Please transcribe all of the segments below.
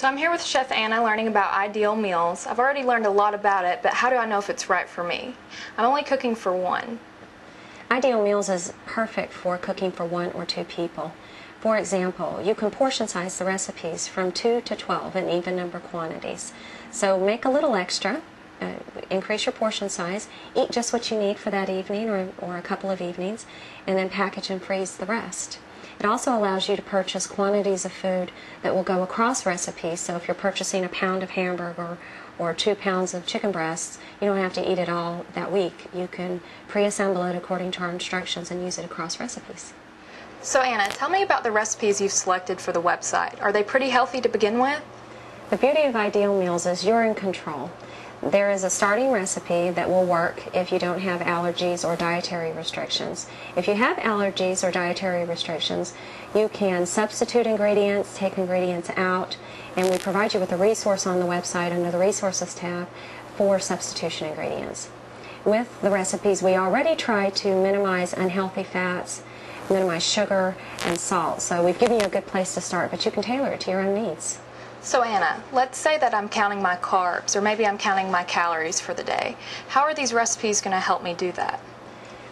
So I'm here with Chef Anna learning about Ideal Mealz. I've already learned a lot about it, but how do I know if it's right for me? I'm only cooking for one. Ideal Mealz is perfect for cooking for 1 or 2 people. For example, you can portion size the recipes from 2 to 12 in even number quantities. So make a little extra, increase your portion size, eat just what you need for that evening or a couple of evenings, and then package and freeze the rest. It also allows you to purchase quantities of food that will go across recipes. So if you're purchasing a pound of hamburger or 2 pounds of chicken breasts, you don't have to eat it all that week. You can pre-assemble it according to our instructions and use it across recipes. So Anna, tell me about the recipes you've selected for the website. Are they pretty healthy to begin with? The beauty of Ideal Mealz is you're in control. There is a starting recipe that will work if you don't have allergies or dietary restrictions. If you have allergies or dietary restrictions, you can substitute ingredients, take ingredients out, and we provide you with a resource on the website under the Resources tab for substitution ingredients. With the recipes, we already try to minimize unhealthy fats, minimize sugar and salt. So we've given you a good place to start, but you can tailor it to your own needs. So Anna, let's say that I'm counting my carbs, or maybe I'm counting my calories for the day. How are these recipes going to help me do that?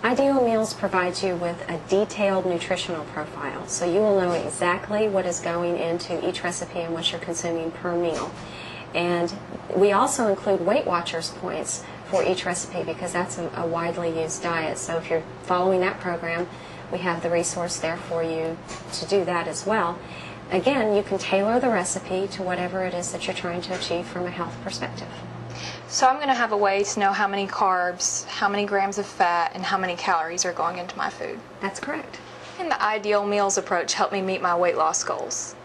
Ideal Mealz provides you with a detailed nutritional profile, so you will know exactly what is going into each recipe and what you're consuming per meal. And we also include Weight Watchers points for each recipe because that's a widely used diet. So if you're following that program, we have the resource there for you to do that as well. Again, you can tailor the recipe to whatever it is that you're trying to achieve from a health perspective. So I'm going to have a way to know how many carbs, how many grams of fat, and how many calories are going into my food. That's correct. And the Ideal Mealz approach helped me meet my weight loss goals.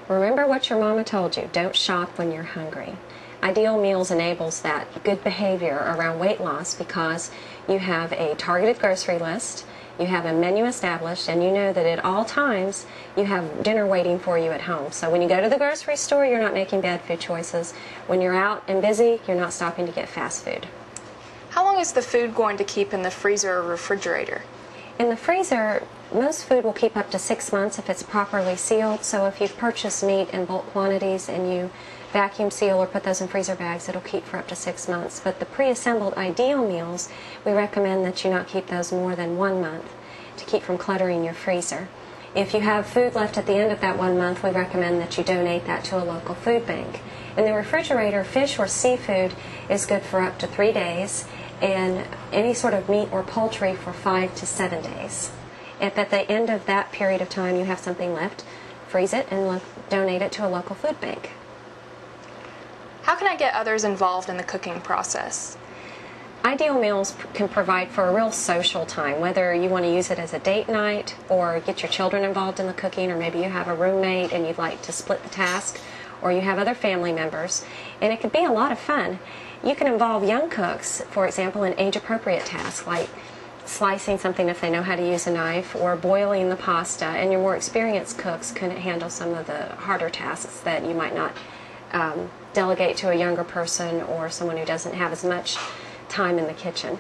Remember what your mama told you, don't shop when you're hungry. Ideal Mealz enables that good behavior around weight loss because you have a targeted grocery list, you have a menu established, and you know that at all times you have dinner waiting for you at home. So when you go to the grocery store, you're not making bad food choices. When you're out and busy, you're not stopping to get fast food. How long is the food going to keep in the freezer or refrigerator? In the freezer, most food will keep up to 6 months if it's properly sealed. So if you've purchased meat in bulk quantities and you vacuum seal or put those in freezer bags, it'll keep for up to 6 months. But the pre-assembled Ideal Mealz, we recommend that you not keep those more than 1 month to keep from cluttering your freezer. If you have food left at the end of that 1 month, we recommend that you donate that to a local food bank. In the refrigerator, fish or seafood is good for up to 3 days, and any sort of meat or poultry for 5 to 7 days. If at the end of that period of time you have something left, freeze it and donate it to a local food bank. How can I get others involved in the cooking process? Ideal Mealz can provide for a real social time, whether you want to use it as a date night or get your children involved in the cooking, or maybe you have a roommate and you'd like to split the task, or you have other family members, and it could be a lot of fun. You can involve young cooks, for example, in age-appropriate tasks like slicing something if they know how to use a knife, or boiling the pasta, and your more experienced cooks can handle some of the harder tasks that you might not delegate to a younger person or someone who doesn't have as much time in the kitchen.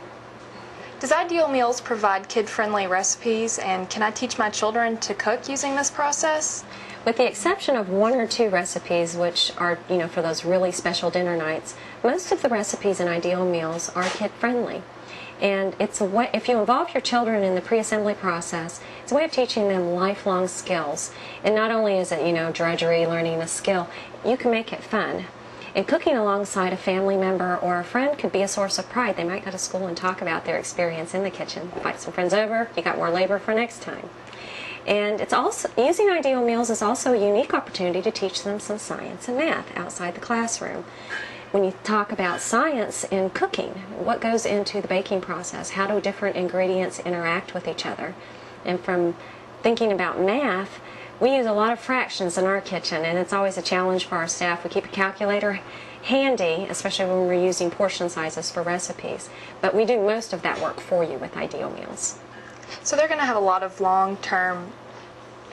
Does Ideal Mealz provide kid-friendly recipes, and can I teach my children to cook using this process? With the exception of 1 or 2 recipes, which are, for those really special dinner nights, most of the recipes in Ideal Mealz are kid-friendly. And it's a way, if you involve your children in the pre-assembly process, it's a way of teaching them lifelong skills. And not only is it, drudgery, learning a skill, you can make it fun. And cooking alongside a family member or a friend could be a source of pride. They might go to school and talk about their experience in the kitchen. Invite some friends over, you got more labor for next time. And it's also, using Ideal Mealz is also a unique opportunity to teach them some science and math outside the classroom. When you talk about science in cooking, what goes into the baking process? How do different ingredients interact with each other? And from thinking about math, we use a lot of fractions in our kitchen, and it's always a challenge for our staff. We keep a calculator handy, especially when we're using portion sizes for recipes. But we do most of that work for you with Ideal Mealz. So they're going to have a lot of long-term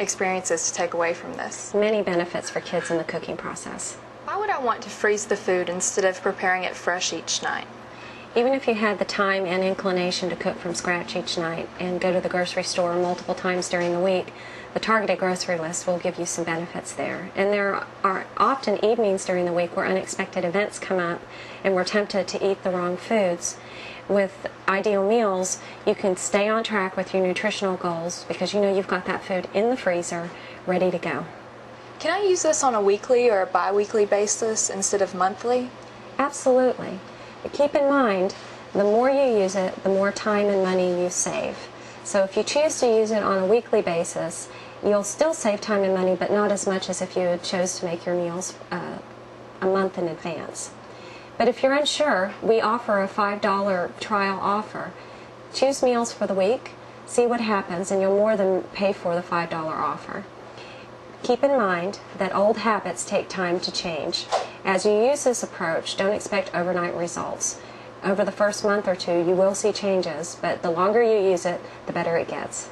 experiences to take away from this. Many benefits for kids in the cooking process. Why would I want to freeze the food instead of preparing it fresh each night? Even if you had the time and inclination to cook from scratch each night and go to the grocery store multiple times during the week, the targeted grocery list will give you some benefits there. And there are often evenings during the week where unexpected events come up and we're tempted to eat the wrong foods. With Ideal Mealz, you can stay on track with your nutritional goals because you know you've got that food in the freezer ready to go. Can I use this on a weekly or a bi-weekly basis instead of monthly? Absolutely. But keep in mind, the more you use it, the more time and money you save. So if you choose to use it on a weekly basis, you'll still save time and money, but not as much as if you chose to make your meals a month in advance. But if you're unsure, we offer a $5 trial offer. Choose meals for the week, see what happens, and you'll more than pay for the $5 offer. Keep in mind that old habits take time to change. As you use this approach, don't expect overnight results. Over the first month or two, you will see changes, but the longer you use it, the better it gets.